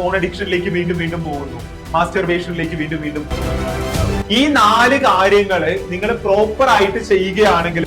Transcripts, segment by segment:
Phone അഡിക്ഷനിലേക്ക് വീണ്ടും വീണ്ടും പോകുന്നു, മാസ്റ്റർബേഷനിലേക്ക് വീണ്ടും വീണ്ടും പോകുന്നു. ഈ 4 കാര്യങ്ങള് നിങ്ങൾ പ്രോപ്പർ ആയിട്ട് ചെയ്യുകയാണെങ്കിൽ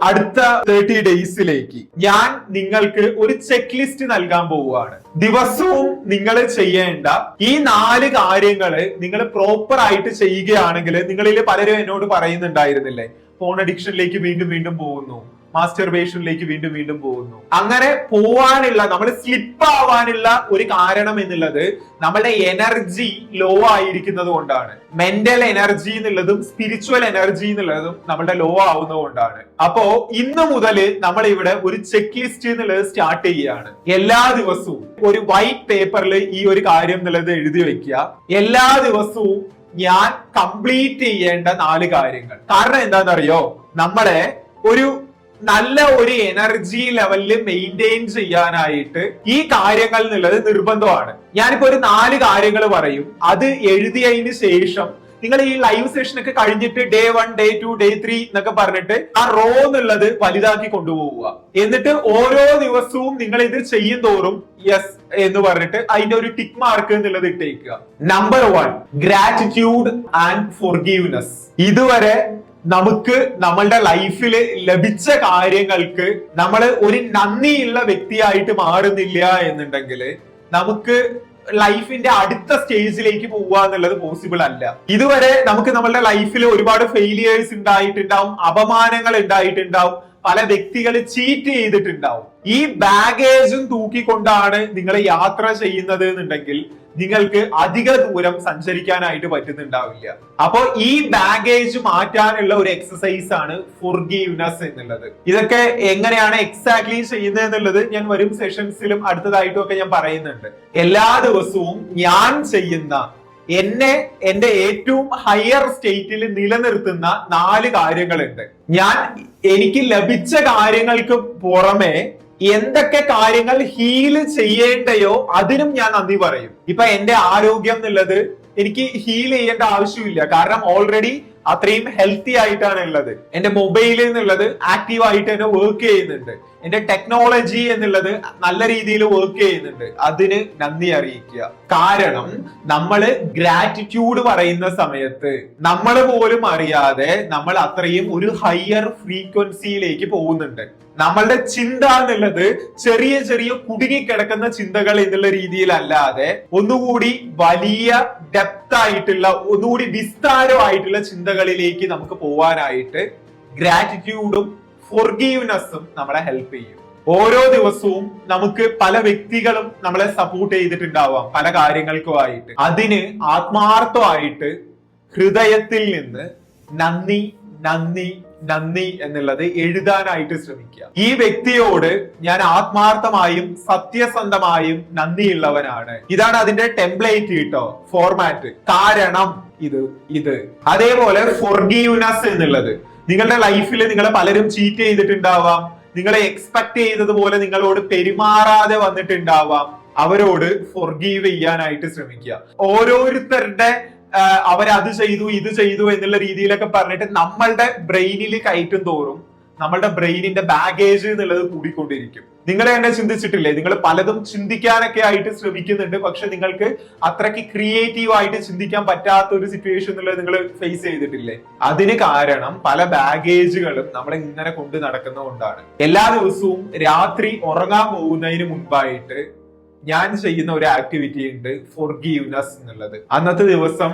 അടുത്ത 30 ഡേയ്സിലേക്ക് ഞാൻ നിങ്ങൾക്ക് ഒരു ചെക്ക് ലിസ്റ്റ് നൽകാൻ പോവുകയാണ്. ദിവസവും നിങ്ങൾ ചെയ്യേണ്ട ഈ 4 കാര്യങ്ങള് നിങ്ങൾ പ്രോപ്പർ ആയിട്ട് ചെയ്യുകയാണെങ്കിൽ, നിങ്ങളിൽ പലരും എന്നോട് പറയുന്നുണ്ടായിരുന്നില്ലേ, ഫോൺ അഡിക്ഷനിലേക്ക് വീണ്ടും വീണ്ടും പോകുന്നു, മാസ്റ്റർബേഷനിലേക്ക് വീണ്ടും വീണ്ടും പോകുന്നു. അങ്ങനെ പോവാനുള്ള, നമ്മൾ സ്ലിപ്പ് ആവാനുള്ള ഒരു കാരണം എന്നുള്ളത് നമ്മുടെ എനർജി ലോ ആയിരിക്കുന്നത് കൊണ്ടാണ്. മെന്റൽ എനർജി എന്നുള്ളതും സ്പിരിച്വൽ എനർജി എന്നുള്ളതും നമ്മുടെ ലോ ആവുന്നത് കൊണ്ടാണ്. അപ്പോ ഇന്ന് മുതൽ നമ്മൾ ഇവിടെ ഒരു ചെക്ക് ലിസ്റ്റ് എന്നുള്ളത് സ്റ്റാർട്ട് ചെയ്യുകയാണ്. എല്ലാ ദിവസവും ഒരു വൈറ്റ് പേപ്പറിൽ ഈ ഒരു കാര്യം എന്നുള്ളത് എഴുതി വെക്കുക. എല്ലാ ദിവസവും ഞാൻ കംപ്ലീറ്റ് ചെയ്യേണ്ട 4 കാര്യങ്ങൾ. കാരണം എന്താണെന്നറിയോ, നമ്മളെ ഒരു നല്ല ഒരു എനർജി ലെവലിൽ മെയിൻറ്റെയിൻ ചെയ്യാനായിട്ട് ഈ കാര്യങ്ങൾ എന്നുള്ളത് നിർബന്ധമാണ്. ഞാനിപ്പോ ഒരു 4 കാര്യങ്ങൾ പറയും. അത് എഴുതിയതിന് ശേഷം നിങ്ങൾ ഈ ലൈവ് സെഷൻ ഒക്കെ കഴിഞ്ഞിട്ട് ഡേ 1, ഡേ 2, ഡേ 3 എന്നൊക്കെ പറഞ്ഞിട്ട് ആ റോ എന്നുള്ളത് വലുതാക്കി കൊണ്ടുപോവുക. എന്നിട്ട് ഓരോ ദിവസവും നിങ്ങൾ ഇത് ചെയ്യും തോറും യെസ് എന്ന് പറഞ്ഞിട്ട് അതിന്റെ ഒരു ടിക്ക് മാർക്ക് എന്നുള്ളത് ഇട്ടേക്കുക. Number 1, gratitude and forgiveness. ഇതുവരെ നമുക്ക് നമ്മളുടെ ലൈഫിൽ ലഭിച്ച കാര്യങ്ങൾക്ക് നമ്മൾ ഒരു നന്ദിയുള്ള വ്യക്തിയായിട്ട് മാറുന്നില്ല എന്നുണ്ടെങ്കിൽ നമുക്ക് ലൈഫിന്റെ അടുത്ത സ്റ്റേജിലേക്ക് പോവുക എന്നുള്ളത് പോസിബിൾ അല്ല. ഇതുവരെ നമുക്ക് നമ്മളുടെ ലൈഫിൽ ഒരുപാട് ഫെയിലിയേഴ്സ് ഉണ്ടായിട്ടുണ്ടാവും, അപമാനങ്ങൾ ഉണ്ടായിട്ടുണ്ടാവും, പല വ്യക്തികൾ ചീറ്റ് ചെയ്തിട്ടുണ്ടാവും. ഈ ബാഗേജും തൂക്കിക്കൊണ്ടാണ് നിങ്ങൾ യാത്ര ചെയ്യുന്നത് എന്നുണ്ടെങ്കിൽ നിങ്ങൾക്ക് അധിക ദൂരം സഞ്ചരിക്കാനായിട്ട് പറ്റുന്നുണ്ടാവില്ല. അപ്പോ ഈ ബാഗേജ് മാറ്റാനുള്ള ഒരു എക്സസൈസ് ആണ് ഫോർഗീവ്നെസ് എന്നുള്ളത്. ഇതൊക്കെ എങ്ങനെയാണ് എക്സാക്ട്ലി ചെയ്യുന്നത് എന്നുള്ളത് ഞാൻ വരും സെഷൻസിലും അടുത്തതായിട്ടും ഒക്കെ ഞാൻ പറയുന്നുണ്ട്. എല്ലാ ദിവസവും ഞാൻ ചെയ്യുന്ന, എന്നെ എന്റെ ഏറ്റവും ഹയർ സ്റ്റേറ്റിൽ നിലനിർത്തുന്ന 4 കാര്യങ്ങളുണ്ട്. എനിക്ക് ലഭിച്ച കാര്യങ്ങൾക്ക് പുറമെ എന്തൊക്കെ കാര്യങ്ങൾ ഹീല് ചെയ്യേണ്ടയോ അതിനും ഞാൻ നന്ദി പറയും. ഇപ്പൊ എന്റെ ആരോഗ്യം എന്നുള്ളത് എനിക്ക് ഹീൽ ചെയ്യേണ്ട ആവശ്യമില്ല, കാരണം ഓൾറെഡി അത്രയും ഹെൽത്തി ആയിട്ടാണ് ഉള്ളത്. എന്റെ മൊബൈൽ എന്നുള്ളത് ആക്റ്റീവ് ആയിട്ട് തന്നെ വർക്ക് ചെയ്യുന്നുണ്ട്. എന്റെ ടെക്നോളജി എന്നുള്ളത് നല്ല രീതിയിൽ വർക്ക് ചെയ്യുന്നുണ്ട്. അതിന് നന്ദി അറിയിക്കുക. കാരണം നമ്മള് ഗ്രാറ്റിറ്റ്യൂഡ് പറയുന്ന സമയത്ത് നമ്മൾ പോലും അറിയാതെ നമ്മൾ അത്രയും ഒരു ഹയർ ഫ്രീക്വൻസിയിലേക്ക് പോകുന്നുണ്ട്. നമ്മളുടെ ചിന്ത എന്നുള്ളത് ചെറിയ ചെറിയ കുടുങ്ങിക്കിടക്കുന്ന ചിന്തകൾ എന്നുള്ള രീതിയിലല്ലാതെ ഒന്നുകൂടി വലിയ ഡെപ്ത് ആയിട്ടുള്ള, ഒന്നുകൂടി വിസ്താരമായിട്ടുള്ള ചിന്തകളിലേക്ക് നമുക്ക് പോവാനായിട്ട് ഗ്രാറ്റിറ്റ്യൂഡും ഫോർഗീവ്നെസ്സും നമ്മളെ ഹെൽപ്പ് ചെയ്യും. ഓരോ ദിവസവും നമുക്ക് പല വ്യക്തികളും നമ്മളെ സപ്പോർട്ട് ചെയ്തിട്ടുണ്ടാവാം പല കാര്യങ്ങൾക്കുമായിട്ട്. അതിന് ആത്മാർത്ഥമായിട്ട് ഹൃദയത്തിൽ നിന്ന് നന്ദി നന്ദി നന്ദി എന്നുള്ളത് എഴുതാനായിട്ട് ശ്രമിക്കുക. ഈ വ്യക്തിയോട് ഞാൻ ആത്മാർത്ഥമായും സത്യസന്ധമായും നന്ദിയുള്ളവനാണ്. ഇതാണ് അതിന്റെ ടെംപ്ലേറ്റ് കേട്ടോ, ഫോർമാറ്റ്. കാരണം ഇത് അതേപോലെ ഫോർഗീവ്നെസ് എന്നുള്ളത്, നിങ്ങളുടെ ലൈഫിൽ നിങ്ങളെ പലരും ചീറ്റ് ചെയ്തിട്ടുണ്ടാവാം, നിങ്ങളെ എക്സ്പെക്ട് ചെയ്തതുപോലെ നിങ്ങളോട് പെരുമാറാതെ വന്നിട്ടുണ്ടാവാം. അവരോട് ഫോർഗീവ് ചെയ്യാനായിട്ട് ശ്രമിക്കുക. ഓരോരുത്തരുടെ അവരത് ചെയ്തു ഇത് ചെയ്തു എന്നുള്ള രീതിയിലൊക്കെ പറഞ്ഞിട്ട് നമ്മളുടെ ബ്രെയിനിൽ കയറ്റും തോറും നമ്മളുടെ ബ്രെയിനിന്റെ ബാഗേജ് എന്നുള്ളത് കൂടിക്കൊണ്ടിരിക്കും. നിങ്ങൾ തന്നെ ചിന്തിച്ചിട്ടില്ലേ, നിങ്ങൾ പലതും ചിന്തിക്കാനൊക്കെ ആയിട്ട് ശ്രമിക്കുന്നുണ്ട്, പക്ഷെ നിങ്ങൾക്ക് അത്രയ്ക്ക് ക്രിയേറ്റീവ് ആയിട്ട് ചിന്തിക്കാൻ പറ്റാത്ത ഒരു സിറ്റുവേഷൻ എന്നുള്ളത് നിങ്ങൾ ഫേസ് ചെയ്തിട്ടില്ലേ? അതിന് കാരണം പല ബാഗേജുകളും നമ്മളെ ഇങ്ങനെ കൊണ്ട് നടക്കുന്നതുകൊണ്ടാണ്. എല്ലാ ദിവസവും രാത്രി ഉറങ്ങാൻ പോകുന്നതിന് മുൻപായിട്ട് ഞാൻ ചെയ്യുന്ന ഒരു ആക്ടിവിറ്റി ഉണ്ട്, ഫോർഗീവ്നെസ് എന്നുള്ളത്. അന്നത്തെ ദിവസം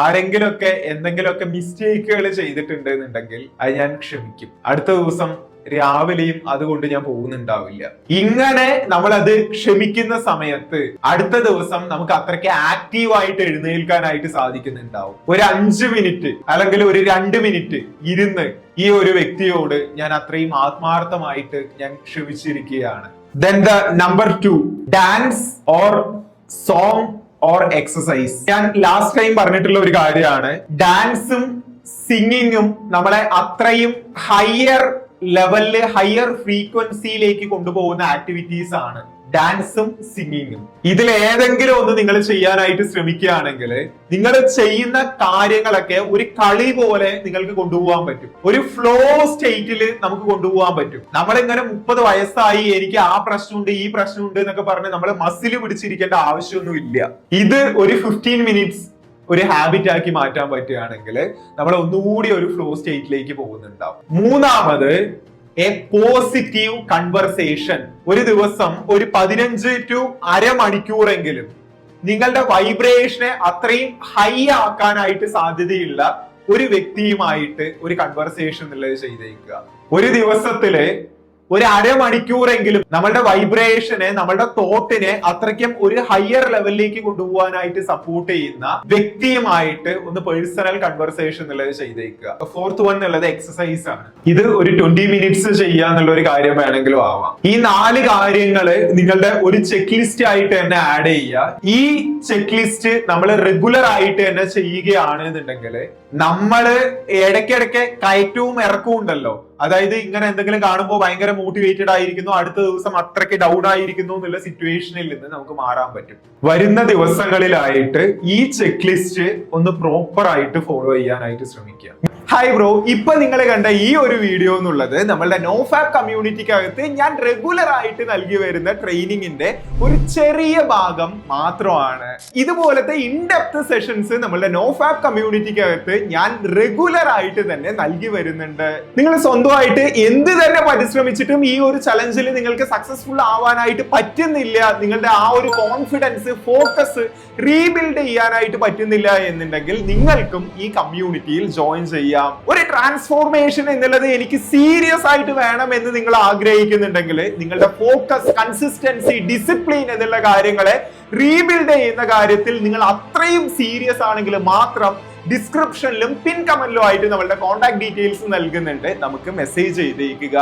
ആരെങ്കിലുമൊക്കെ എന്തെങ്കിലുമൊക്കെ മിസ്റ്റേക്കുകൾ ചെയ്തിട്ടുണ്ട് എന്നുണ്ടെങ്കിൽ അത് ഞാൻ ക്ഷമിക്കും. അടുത്ത ദിവസം രാവിലെയും അതുകൊണ്ട് ഞാൻ പോകുന്നുണ്ടാവില്ല. ഇങ്ങനെ നമ്മൾ അത് ക്ഷമിക്കുന്ന സമയത്ത് അടുത്ത ദിവസം നമുക്ക് അത്രയ്ക്ക് ആക്റ്റീവായിട്ട് എഴുന്നേൽക്കാനായിട്ട് സാധിക്കുന്നുണ്ടാവും. ഒരു 5 മിനിറ്റ് അല്ലെങ്കിൽ ഒരു 2 മിനിറ്റ് ഇരുന്ന് ഈ ഒരു വ്യക്തിയോട് ഞാൻ അത്രയും ആത്മാർത്ഥമായിട്ട് ഞാൻ ക്ഷമിച്ചിരിക്കുകയാണ്. Then the number 2, dance or song or exercise. ഞാൻ ലാസ്റ്റ് ടൈം പറഞ്ഞിട്ടുള്ള ഒരു കാര്യമാണ്, ഡാൻസും സിംഗിങ്ങും നമ്മളെ അത്രയും ഹയർ ലെവലില് ഹയർ ഫ്രീക്വൻസിയിലേക്ക് കൊണ്ടുപോകുന്ന ആക്ടിവിറ്റീസ് ആണ്. ഡാൻസും സിംഗിങ്ങും. ഇതിലേതെങ്കിലും ഒന്ന് നിങ്ങൾ ചെയ്യാനായിട്ട് ശ്രമിക്കുകയാണെങ്കിൽ നിങ്ങൾ ചെയ്യുന്ന കാര്യങ്ങളൊക്കെ ഒരു കളി പോലെ നിങ്ങൾക്ക് കൊണ്ടുപോകാൻ പറ്റും. ഒരു ഫ്ലോ സ്റ്റേറ്റിൽ നമുക്ക് കൊണ്ടുപോകാൻ പറ്റും. നമ്മളിങ്ങനെ 30 വയസ്സായി എനിക്ക് ആ പ്രശ്നമുണ്ട് ഈ പ്രശ്നമുണ്ട് എന്നൊക്കെ പറഞ്ഞ് നമ്മൾ മസിൽ പിടിച്ചിരിക്കേണ്ട ആവശ്യമൊന്നും ഇല്ല. ഇത് ഒരു 15 മിനിറ്റ്സ് ഒരു ഹാബിറ്റ് ആക്കി മാറ്റാൻ പറ്റുകയാണെങ്കിൽ നമ്മൾ ഒന്നുകൂടി ഒരു ഫ്ലോ സ്റ്റേറ്റിലേക്ക് പോകുന്നുണ്ടാവും. മൂന്നാമത് എ പോസിറ്റീവ് കൺവെർസേഷൻ. ഒരു ദിവസം ഒരു 15 to അരമണിക്കൂറെങ്കിലും നിങ്ങളുടെ വൈബ്രേഷനെ അത്രയും ഹൈ ആക്കാനായിട്ട് സാധ്യതയുള്ള ഒരു വ്യക്തിയുമായിട്ട് ഒരു കൺവെർസേഷൻ എന്നുള്ളത് ചെയ്തേക്കുക. ഒരു ദിവസത്തില് ഒരു അരമണിക്കൂറെങ്കിലും നമ്മളുടെ വൈബ്രേഷനെ, നമ്മളുടെ തോട്ടിനെ അത്രയ്ക്കും ഒരു ഹയർ ലെവലിലേക്ക് കൊണ്ടുപോകാനായിട്ട് സപ്പോർട്ട് ചെയ്യുന്ന വ്യക്തിയുമായിട്ട് ഒന്ന് പേഴ്സണൽ കൺവെർസേഷൻ എന്നുള്ളത് ചെയ്തേക്കുക. 4th വൺ എന്നുള്ളത് എക്സസൈസ് ആണ്. ഇത് ഒരു 20 മിനിറ്റ്സ് ചെയ്യാന്നുള്ള ഒരു കാര്യം വേണമെങ്കിലും ആവാം. ഈ 4 കാര്യങ്ങള് നിങ്ങളുടെ ഒരു ചെക്ക് ലിസ്റ്റ് ആയിട്ട് തന്നെ ആഡ് ചെയ്യുക. ഈ ചെക്ക് ലിസ്റ്റ് നമ്മൾ റെഗുലർ ആയിട്ട് തന്നെ ചെയ്യുകയാണെന്നുണ്ടെങ്കിൽ നമ്മള് ഇടയ്ക്കിടയ്ക്ക് കയറ്റവും ഇറക്കവും ഉണ്ടല്ലോ. അതായത് ഇങ്ങനെ എന്തെങ്കിലും കാണുമ്പോൾ ഭയങ്കര മോട്ടിവേറ്റഡ് ആയിരിക്കുന്നു, അടുത്ത ദിവസം അത്രയ്ക്ക് ഡൗൺ ആയിരിക്കുന്നു എന്നുള്ള സിറ്റുവേഷനിൽ നിന്ന് നമുക്ക് മാറാൻ പറ്റും. വരുന്ന ദിവസങ്ങളിലായിട്ട് ഈ ചെക്ക് ലിസ്റ്റ് ഒന്ന് പ്രോപ്പർ ആയിട്ട് ഫോളോ ചെയ്യാനായിട്ട് ശ്രമിക്കുക. ഹായ് ബ്രോ, ഇപ്പൊ നിങ്ങൾ കണ്ട ഈ ഒരു വീഡിയോ എന്നുള്ളത് നമ്മളുടെ നോഫാബ് കമ്മ്യൂണിറ്റിക്കകത്ത് ഞാൻ റെഗുലർ ആയിട്ട് നൽകി വരുന്ന ട്രെയിനിങ്ങിന്റെ ഒരു ചെറിയ ഭാഗം മാത്രമാണ്. ഇതുപോലത്തെ ഇൻഡെപ്ത് സെഷൻസ് നമ്മളുടെ നോഫാബ് കമ്മ്യൂണിറ്റിക്കകത്ത് ഞാൻ റെഗുലർ ആയിട്ട് തന്നെ നൽകി വരുന്നുണ്ട്. നിങ്ങൾ സ്വന്തമായിട്ട് എന്ത് തന്നെ പരിശ്രമിച്ചിട്ടും ഈ ഒരു ചലഞ്ചിൽ നിങ്ങൾക്ക് സക്സസ്ഫുൾ ആവാനായിട്ട് പറ്റുന്നില്ല, നിങ്ങളുടെ ആ ഒരു കോൺഫിഡൻസ്, ഫോക്കസ് റീബിൽഡ് ചെയ്യാനായിട്ട് പറ്റുന്നില്ല എന്നുണ്ടെങ്കിൽ നിങ്ങൾക്കും ഈ കമ്മ്യൂണിറ്റിയിൽ ജോയിൻ ചെയ്യാം. ഒരു ട്രാൻസ്ഫോർമേഷൻ എന്നുള്ളത് എനിക്ക് സീരിയസ് ആയിട്ട് വേണം എന്ന് നിങ്ങൾ ആഗ്രഹിക്കുന്നുണ്ടെങ്കിൽ നിങ്ങളുടെ ഫോക്കസ്, കൺസിസ്റ്റൻസി, ഡിസിപ്ലിൻ എന്നുള്ള കാര്യങ്ങളെ റീബിൽഡ് ചെയ്യുന്ന കാര്യത്തിൽ നിങ്ങൾ അത്രയും സീരിയസ് ആണെങ്കിൽ മാത്രം ഡിസ്ക്രിപ്ഷനിലും പിൻ കമന്റിലും ആയിട്ട് നമ്മളുടെ കോൺടാക്ട് ഡീറ്റെയിൽസ് നൽകുന്നുണ്ട്. നമുക്ക് മെസ്സേജ് ചെയ്തേക്കുക.